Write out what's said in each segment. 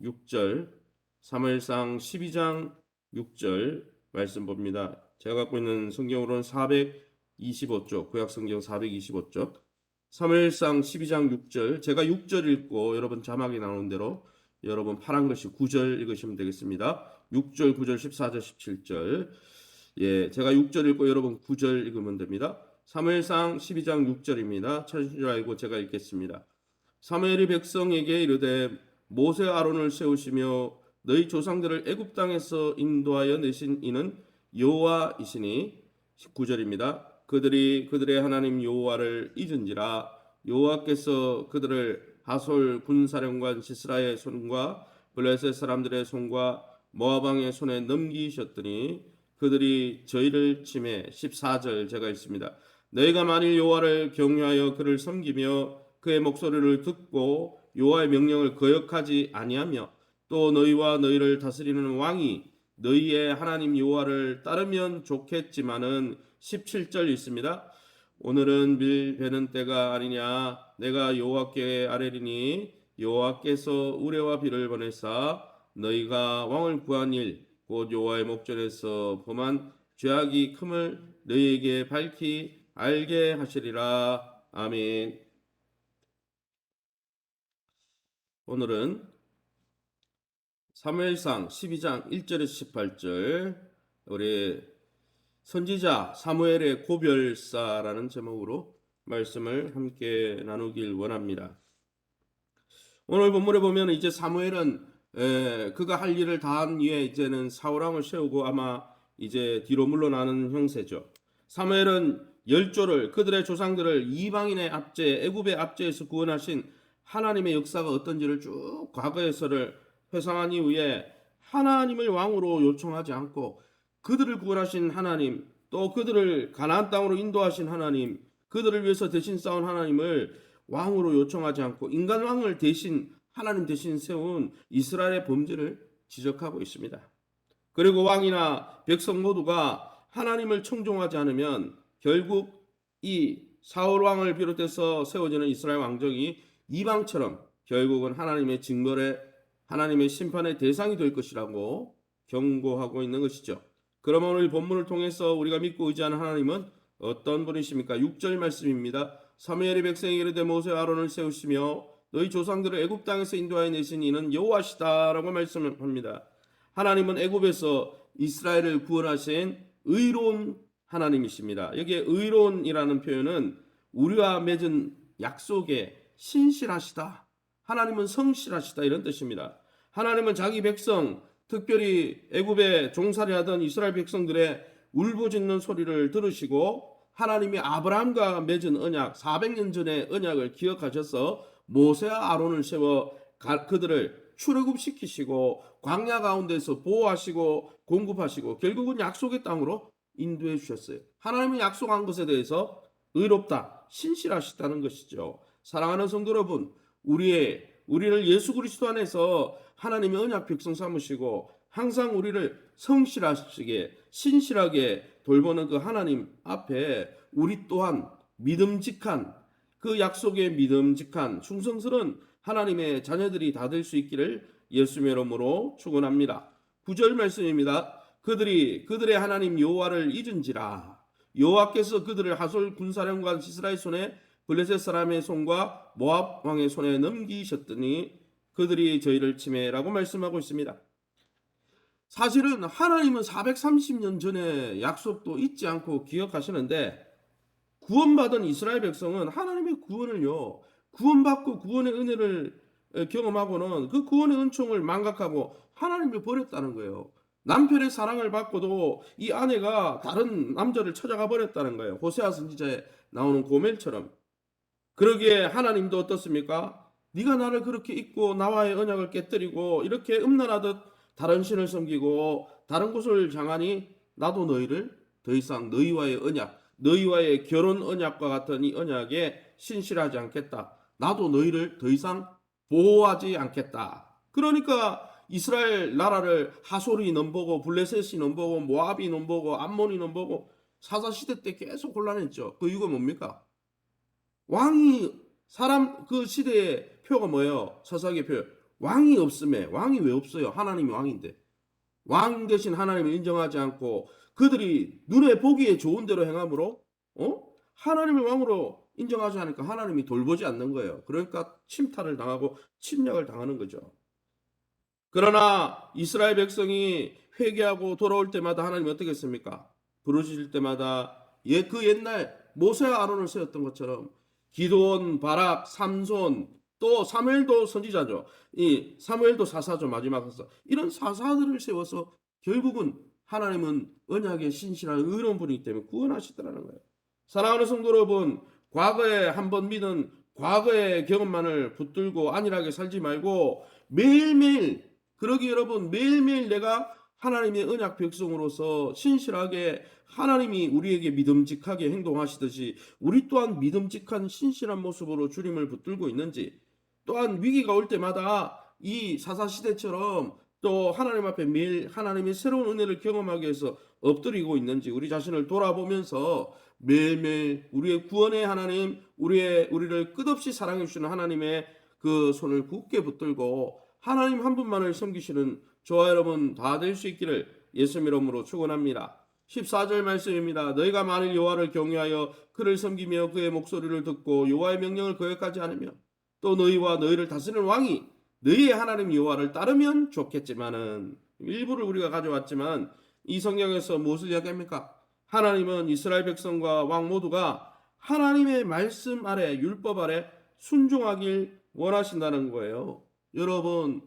6절, 사무엘상 12장 6절 말씀 봅니다. 제가 갖고 있는 성경으로는 425쪽, 구약성경 425쪽, 사무엘상 12장 6절, 제가 6절 읽고 여러분 자막에 나오는 대로 여러분 파란 글씨 9절 읽으시면 되겠습니다. 6절, 9절, 14절, 17절. 예, 제가 6절 읽고 여러분 9절 읽으면 됩니다. 사무엘상 12장 6절입니다. 찾으신 줄 알고 제가 읽겠습니다. 사무엘이 백성에게 이르되 모세 아론을 세우시며 너희 조상들을 애굽 땅에서 인도하여 내신 이는 여호와이시니 19절입니다. 그들이 그들의 하나님 여호와를 잊은지라 여호와께서 그들을 하솔 군사령관 시스라의 손과 블레셋 사람들의 손과 모압 왕의 손에 넘기셨더니 그들이 저희를 치매 14절 제가 읽습니다. 너희가 만일 여호와를 경외하여 그를 섬기며 그의 목소리를 듣고 여호와의 명령을 거역하지 아니하며 또 너희와 너희를 다스리는 왕이 너희의 하나님 여호와를 따르면 좋겠지만은 17절 있습니다. 오늘은 밀 베는 때가 아니냐 내가 여호와께 아뢰리니 여호와께서 우레와 비를 보내사 너희가 왕을 구한 일 곧 여호와의 목전에서 범한 죄악이 큼을 너희에게 밝히 알게 하시리라. 아멘. 오늘은 사무엘상 12장 1절에서 18절 우리 선지자 사무엘의 고별사라는 제목으로 말씀을 함께 나누길 원합니다. 오늘 본문에 보면 이제 사무엘은 그가 할 일을 다 한 이후에 이제는 사울왕을 세우고 아마 이제 뒤로 물러나는 형세죠. 사무엘은 열조를 그들의 조상들을 이방인의 압제, 애굽의 압제에서 구원하신 하나님의 역사가 어떤지를 쭉 과거에서를 회상한 이후에 하나님을 왕으로 요청하지 않고 그들을 구원하신 하나님, 또 그들을 가나안 땅으로 인도하신 하나님, 그들을 위해서 대신 싸운 하나님을 왕으로 요청하지 않고 인간 왕을 대신 하나님 대신 세운 이스라엘의 범죄를 지적하고 있습니다. 그리고 왕이나 백성 모두가 하나님을 청종하지 않으면 결국 이 사울 왕을 비롯해서 세워지는 이스라엘 왕정이 이방처럼 결국은 하나님의 징벌에 하나님의 심판의 대상이 될 것이라고 경고하고 있는 것이죠. 그러면 오늘 본문을 통해서 우리가 믿고 의지하는 하나님은 어떤 분이십니까? 6절 말씀입니다. 사무엘이 백성에게 이르되 모세 아론을 세우시며 너희 조상들을 애굽 땅에서 인도하여 내신 이는 여호와시다라고 말씀을 합니다. 하나님은 애굽에서 이스라엘을 구원하신 의로운 하나님이십니다. 여기에 의로운이라는 표현은 우리와 맺은 약속에 신실하시다. 하나님은 성실하시다 이런 뜻입니다. 하나님은 자기 백성 특별히 애굽에 종살이하던 이스라엘 백성들의 울부짖는 소리를 들으시고 하나님이 아브라함과 맺은 언약 400년 전의 언약을 기억하셔서 모세와 아론을 세워 그들을 출애굽시키시고 광야 가운데서 보호하시고 공급하시고 결국은 약속의 땅으로 인도해 주셨어요. 하나님은 약속한 것에 대해서 의롭다, 신실하시다는 것이죠. 사랑하는 성도 여러분, 우리를 예수 그리스도 안에서 하나님의 언약 백성 삼으시고 항상 우리를 성실하시게 신실하게 돌보는 그 하나님 앞에 우리 또한 믿음직한 그 약속에 믿음직한 충성스러운 하나님의 자녀들이 다 될 수 있기를 예수의 이름으로 축원합니다. 9절 말씀입니다. 그들이 그들의 하나님 여호와를 잊은지라 여호와께서 그들을 하솔 군사령관 시스라의 손에 블레셋 사람의 손과 모압 왕의 손에 넘기셨더니 그들이 저희를 치매라고 말씀하고 있습니다. 사실은 하나님은 430년 전의 약속도 잊지 않고 기억하시는데 구원받은 이스라엘 백성은 하나님의 구원을요 구원받고 구원의 은혜를 경험하고는 그 구원의 은총을 망각하고 하나님을 버렸다는 거예요. 남편의 사랑을 받고도 이 아내가 다른 남자를 찾아가 버렸다는 거예요. 호세아 선지자에 나오는 고멜처럼. 그러기에 하나님도 어떻습니까? 네가 나를 그렇게 잊고 나와의 언약을 깨뜨리고 이렇게 음란하듯 다른 신을 섬기고 다른 곳을 향하니 나도 너희를 더 이상 너희와의 언약, 너희와의 결혼 언약과 같은 이 언약에 신실하지 않겠다. 나도 너희를 더 이상 보호하지 않겠다. 그러니까 이스라엘 나라를 하솔이 넘보고 블레셋이 넘보고 모압이 넘보고 암몬이 넘보고 사사시대 때 계속 곤란했죠. 그 이유가 뭡니까? 왕이 사람 그 시대의 표가 뭐예요? 서사기의 표. 왕이 없음에, 왕이 왜 없어요? 하나님이 왕인데. 왕 대신 하나님을 인정하지 않고 그들이 눈에 보기에 좋은 대로 행함으로 하나님을 왕으로 인정하지 않으니까 하나님이 돌보지 않는 거예요. 그러니까 침탈을 당하고 침략을 당하는 거죠. 그러나 이스라엘 백성이 회개하고 돌아올 때마다 하나님이 어떻게 했습니까? 부르실 때마다 그 옛날 모세와 아론을 세웠던 것처럼 기드온, 바락, 삼손, 또 사무엘도 선지자죠. 이 사무엘도 사사죠. 마지막 사사. 이런 사사들을 세워서 결국은 하나님은 언약의 신실한 의로운 분이기 때문에 구원하시더라는 거예요. 사랑하는 성도 여러분, 과거에 한번 믿은 과거의 경험만을 붙들고 안일하게 살지 말고 매일매일, 그러기 여러분, 매일매일 내가 하나님의 언약 백성으로서 신실하게 하나님이 우리에게 믿음직하게 행동하시듯이 우리 또한 믿음직한 신실한 모습으로 주님을 붙들고 있는지, 또한 위기가 올 때마다 이 사사시대처럼 또 하나님 앞에 매일 하나님의 새로운 은혜를 경험하기 위해서 엎드리고 있는지 우리 자신을 돌아보면서 매일매일 우리의 구원의 하나님, 우리를 끝없이 사랑해 주시는 하나님의 그 손을 굳게 붙들고 하나님 한 분만을 섬기시는 저와 여러분 다 될 수 있기를 예수님 이름으로 축원합니다. 14절 말씀입니다. 너희가 만일 여호와를 경외하여 그를 섬기며 그의 목소리를 듣고 여호와의 명령을 거역하지 않으며 또 너희와 너희를 다스리는 왕이 너희의 하나님 여호와를 따르면 좋겠지만은, 일부를 우리가 가져왔지만 이 성경에서 무엇을 이야기합니까? 하나님은 이스라엘 백성과 왕 모두가 하나님의 말씀 아래, 율법 아래 순종하길 원하신다는 거예요. 여러분,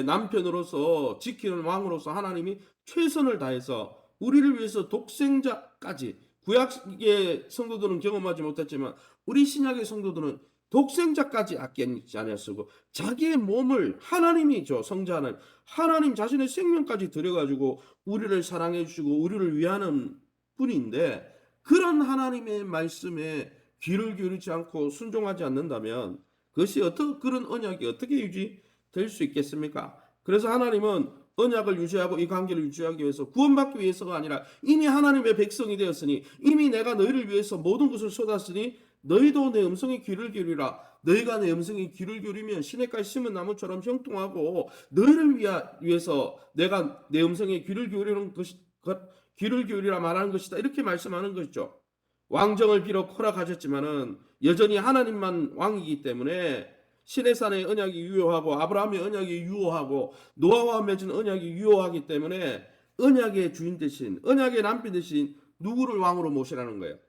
남편으로서 지키는 왕으로서 하나님이 최선을 다해서 우리를 위해서 독생자까지, 구약의 성도들은 경험하지 못했지만 우리 신약의 성도들은 독생자까지 아끼지 않았고 자기의 몸을 하나님이 성자는 하나님 자신의 생명까지 들여가지고 우리를 사랑해 주시고 우리를 위하는 분인데, 그런 하나님의 말씀에 귀를 기울이지 않고 순종하지 않는다면 그것이 그런 언약이 어떻게 유지될 수 있겠습니까? 그래서 하나님은 언약을 유지하고 이 관계를 유지하기 위해서, 구원받기 위해서가 아니라 이미 하나님의 백성이 되었으니, 이미 내가 너희를 위해서 모든 것을 쏟았으니 너희도 내 음성에 귀를 기울이라. 너희가 내 음성에 귀를 기울이면 시냇가에 심은 나무처럼 형통하고 너희를 위해서 내가 내 음성에 귀를 기울이라 말하는 것이다. 이렇게 말씀하는 것이죠. 왕정을 비록 허락하셨지만은 여전히 하나님만 왕이기 때문에 시내산의 언약이 유효하고 아브라함의 언약이 유효하고 노아와 맺은 언약이 유효하기 때문에 언약의 주인 대신, 언약의 남편 대신 누구를 왕으로 모시라는 거예요?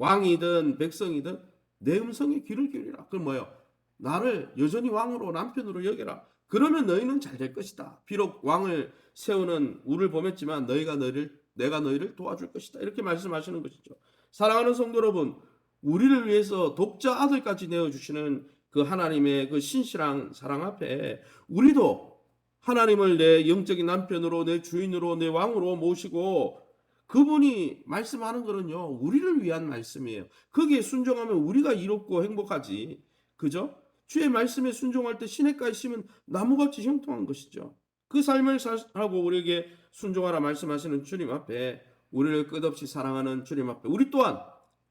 왕이든 백성이든 내 음성에 귀를 기울이라. 그럼 뭐예요? 나를 여전히 왕으로, 남편으로 여겨라. 그러면 너희는 잘 될 것이다. 비록 왕을 세우는 우를 범했지만 내가 너희를 도와줄 것이다. 이렇게 말씀하시는 것이죠. 사랑하는 성도 여러분, 우리를 위해서 독자 아들까지 내어주시는 그 하나님의 그 신실한 사랑 앞에 우리도 하나님을 내 영적인 남편으로, 내 주인으로, 내 왕으로 모시고, 그분이 말씀하는 거는요, 우리를 위한 말씀이에요. 거기에 순종하면 우리가 이롭고 행복하지. 그죠? 주의 말씀에 순종할 때 시냇가에 심은 나무같이 형통한 것이죠. 그 삶을 살고 우리에게 순종하라 말씀하시는 주님 앞에, 우리를 끝없이 사랑하는 주님 앞에 우리 또한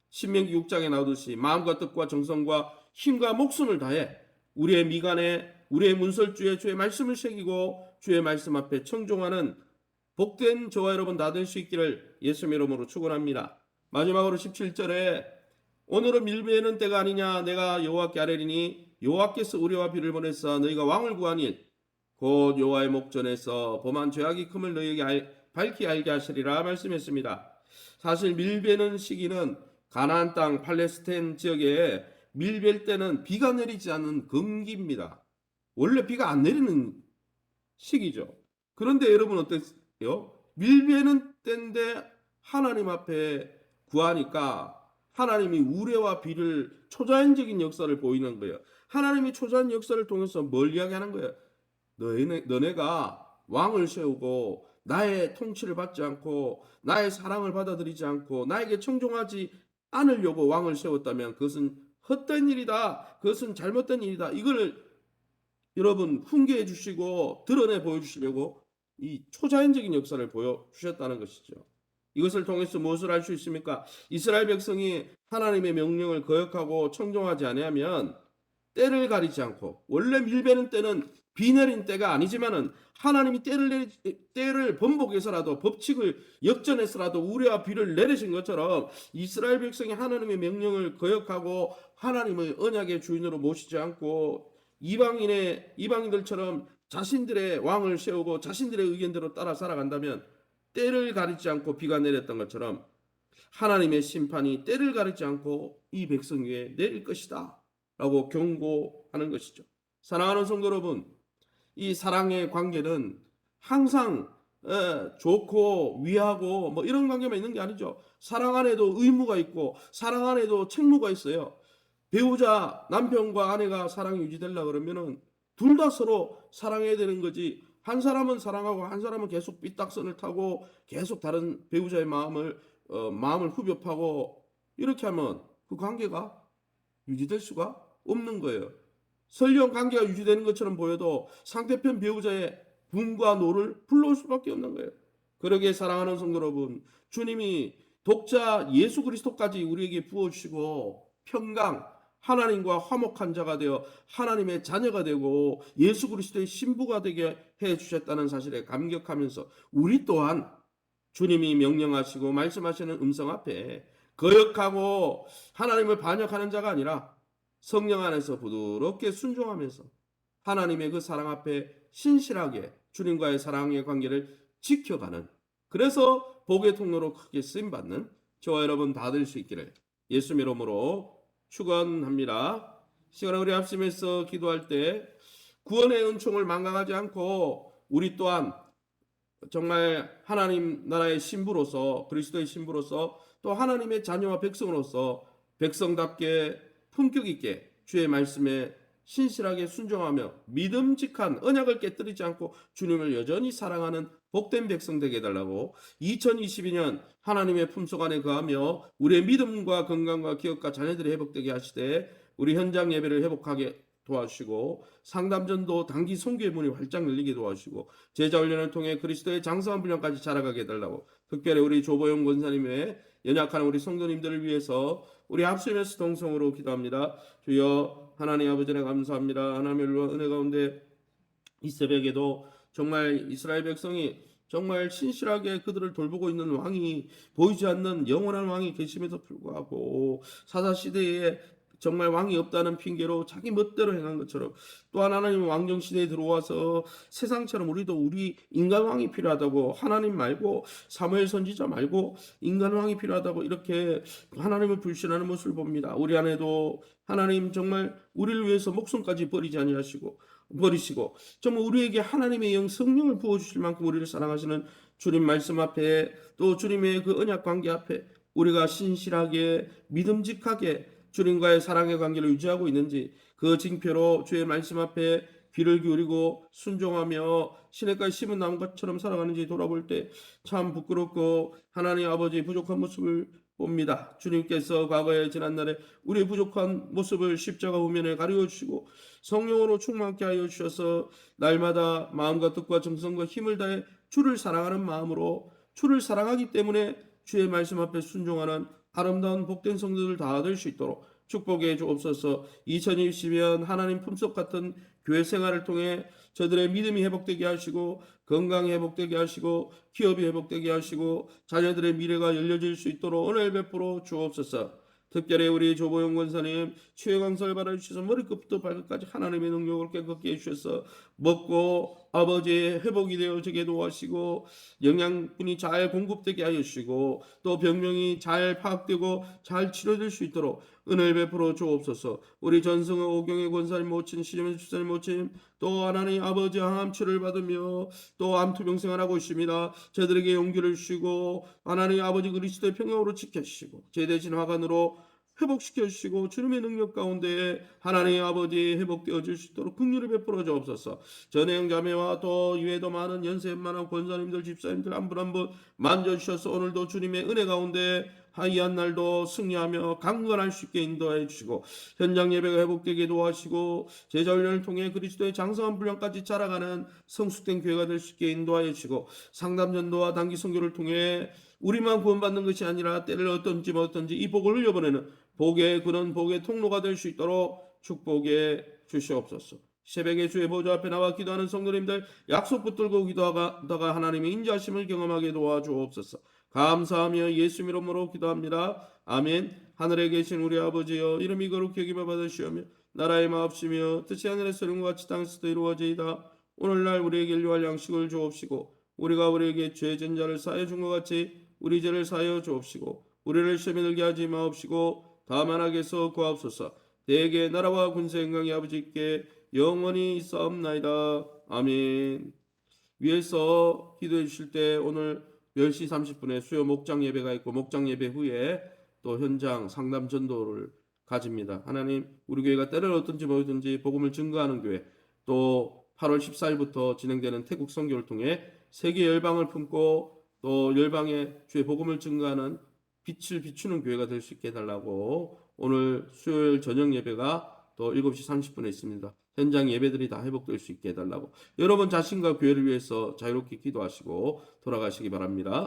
신명기 6장에 나오듯이 마음과 뜻과 정성과 힘과 목숨을 다해 우리의 미간에, 우리의 문설주에 주의 말씀을 새기고 주의 말씀 앞에 청종하는 복된 저와 여러분 다 될 수 있기를 예수님 이름으로 축원합니다. 마지막으로 17절에 오늘은 밀배하는 때가 아니냐, 내가 여호와께 아뢰리니 여호와께서 우리와 비를 보내사 너희가 왕을 구하니 곧 여호와의 목전에서 범한 죄악이 큼을 너희에게 밝히 알게 하시리라 말씀했습니다. 사실 밀배는 시기는 가나안 땅 팔레스타인 지역에 밀벨 때는 비가 내리지 않는 금기입니다. 원래 비가 안 내리는 시기죠. 그런데 여러분 어땠어요? 밀배는 때인데 하나님 앞에 구하니까 하나님이 우레와 비를 초자연적인 역사를 보이는 거예요. 하나님이 초자연 역사를 통해서 뭘 이야기하는 거예요? 너네가 왕을 세우고 나의 통치를 받지 않고 나의 사랑을 받아들이지 않고 나에게 청종하지 않으려고 왕을 세웠다면 그것은 헛된 일이다. 그것은 잘못된 일이다. 이걸 여러분 훈계해 주시고 드러내 보여주시려고 이 초자연적인 역사를 보여주셨다는 것이죠. 이것을 통해서 무엇을 알 수 있습니까? 이스라엘 백성이 하나님의 명령을 거역하고 청종하지 아니하면 때를 가리지 않고, 원래 밀배는 때는 비 내린 때가 아니지만은 하나님이 때를 번복해서라도 법칙을 역전해서라도 우리와 비를 내리신 것처럼 이스라엘 백성이 하나님의 명령을 거역하고 하나님의 언약의 주인으로 모시지 않고 이방인들처럼 자신들의 왕을 세우고 자신들의 의견대로 따라 살아간다면 때를 가리지 않고 비가 내렸던 것처럼 하나님의 심판이 때를 가리지 않고 이 백성 위에 내릴 것이다 라고 경고하는 것이죠. 사랑하는 성도 여러분, 이 사랑의 관계는 항상 좋고 위하고 뭐 이런 관계만 있는 게 아니죠. 사랑 안에도 의무가 있고 사랑 안에도 책무가 있어요. 배우자 남편과 아내가 사랑이 유지되려고 그러면은 둘 다 서로 사랑해야 되는 거지. 한 사람은 사랑하고 한 사람은 계속 삐딱선을 타고 계속 다른 배우자의 마음을 후벼 파고 이렇게 하면 그 관계가 유지될 수가 없는 거예요. 설령 관계가 유지되는 것처럼 보여도 상대편 배우자의 분과 노를 불러올 수밖에 없는 거예요. 그러기에 사랑하는 성도 여러분, 주님이 독자 예수 그리스도까지 우리에게 부어주시고 평강, 하나님과 화목한 자가 되어 하나님의 자녀가 되고 예수 그리스도의 신부가 되게 해주셨다는 사실에 감격하면서 우리 또한 주님이 명령하시고 말씀하시는 음성 앞에 거역하고 하나님을 반역하는 자가 아니라 성령 안에서 부드럽게 순종하면서 하나님의 그 사랑 앞에 신실하게 주님과의 사랑의 관계를 지켜가는, 그래서 복의 통로로 크게 쓰임받는 저와 여러분 다 될 수 있기를 예수 이름으로 축원합니다. 시간에 우리 합심해서 기도할 때 구원의 은총을 망각하지 않고 우리 또한 정말 하나님 나라의 신부로서, 그리스도의 신부로서, 또 하나님의 자녀와 백성으로서 백성답게 품격 있게 주의 말씀에 신실하게 순종하며 믿음직한 언약을 깨뜨리지 않고 주님을 여전히 사랑하는 복된 백성 되게 해달라고 2022년 하나님의 품속 안에 거하며 우리의 믿음과 건강과 기업과 자녀들이 회복되게 하시되 우리 현장 예배를 회복하게 도와주시고 상담전도 단기 선교의 문이 활짝 열리게 도와주시고 제자 훈련을 통해 그리스도의 장성한 분량까지 자라가게 해달라고, 특별히 우리 조보영 권사님 외에 연약한 우리 성도님들을 위해서 우리 합심해서 동성으로 기도합니다. 주여 하나님 아버지 감사합니다. 하나님의 은혜 가운데 이 새벽에도 정말 이스라엘 백성이 정말 신실하게 그들을 돌보고 있는 왕이, 보이지 않는 영원한 왕이 계심에도 불구하고 사사시대에 정말 왕이 없다는 핑계로 자기 멋대로 행한 것처럼 또한 하나님 왕정시대에 들어와서 세상처럼 우리도 우리 인간왕이 필요하다고, 하나님 말고 사무엘 선지자 말고 인간왕이 필요하다고 이렇게 하나님을 불신하는 모습을 봅니다. 우리 안에도 하나님 정말 우리를 위해서 목숨까지 버리시고 정말 우리에게 하나님의 영 성령을 부어주실 만큼 우리를 사랑하시는 주님 말씀 앞에, 또 주님의 그 언약 관계 앞에 우리가 신실하게 믿음직하게 주님과의 사랑의 관계를 유지하고 있는지 그 징표로 주의 말씀 앞에 귀를 기울이고 순종하며 시냇가에 심은 나무처럼 살아가는지 돌아볼 때 참 부끄럽고 하나님 아버지 부족한 모습을 봅니다. 주님께서 과거에 지난날에 우리의 부족한 모습을 십자가 후면에 가려주시고 성령으로 충만케 하여 주셔서 날마다 마음과 뜻과 정성과 힘을 다해 주를 사랑하는 마음으로, 주를 사랑하기 때문에 주의 말씀 앞에 순종하는 아름다운 복된 성도들 다 될 수 있도록 축복해 주옵소서. 2020년 하나님 품속 같은 교회 생활을 통해 저들의 믿음이 회복되게 하시고 건강이 회복되게 하시고 기업이 회복되게 하시고 자녀들의 미래가 열려질 수 있도록 은혜를 베풀어 주옵소서. 특별히 우리 조보영 권사님 치유 강사를 받아주셔서 머리끝부터 발끝까지 하나님의 능력을 깨끗게 해주셔서 먹고 아버지의 회복이 되어지게 도와주시고 영양분이 잘 공급되게 하여 주시고 또 병명이 잘 파악되고 잘 치료될 수 있도록 은혜를 베풀어 주옵소서. 우리 전승의 오경의 권사님 모친, 시점의 주사님 모친, 또 하나님 아버지 항암 치료를 받으며 또 암투병생활 하고 있습니다. 저들에게 용기를 주시고 하나님 아버지 그리스도의 평강으로 지켜주시고 제 대신 화관으로 회복시켜 주시고 주님의 능력 가운데 하나님 아버지 회복되어질 수 있도록 긍휼을 베풀어 주옵소서. 전행 자매와 또 이외에도 많은 연세 많은 권사님들 집사님들 한 분 한 분 만져주셔서 오늘도 주님의 은혜 가운데 하이한 날도 승리하며 강건할 수 있게 인도해 주시고 현장 예배가 회복되게 도와주시고 제자 훈련을 통해 그리스도의 장성한 분량까지 자라가는 성숙된 교회가 될 수 있게 인도하여 주시고 상담 전도와 단기 선교를 통해 우리만 구원받는 것이 아니라 때를 어떤지 이 복을 흘려보내는 복의 그런 복의 통로가 될 수 있도록 축복해 주시옵소서. 새벽에 주의 보좌 앞에 나와 기도하는 성도님들 약속 붙들고 기도하다가 하나님의 인자심을 경험하게 도와주옵소서. 감사하며 예수 이름으로 기도합니다. 아멘. 하늘에 계신 우리 아버지여, 이름이 거룩히 여김을 받으시오며 나라의 마옵시며 뜻이 하늘에서 이룬과 같이 땅에서도 이루어지이다. 오늘날 우리에게 일용할 양식을 주옵시고 우리가 우리에게 죄진 자를 사하여 준 것 같이 우리 죄를 사하여 주옵시고 우리를 시험에 들게 하지 마옵시고 다만 악에서 구하옵소서. 대개 나라와 군세 영광이 아버지께 영원히 있사옵나이다. 아멘. 위에서 기도해 주실 때 오늘 10시 30분에 수요 목장 예배가 있고 목장 예배 후에 또 현장 상담 전도를 가집니다. 하나님, 우리 교회가 때를 얻든지 뭐든지 복음을 증거하는 교회, 또 8월 14일부터 진행되는 태국 선교를 통해 세계 열방을 품고 또 열방에 주의 복음을 증거하는 빛을 비추는 교회가 될 수 있게 해달라고 오늘 수요일 저녁 예배가 또 7시 30분에 있습니다. 현장 예배들이 다 회복될 수 있게 해달라고 여러분 자신과 교회를 위해서 자유롭게 기도하시고 돌아가시기 바랍니다.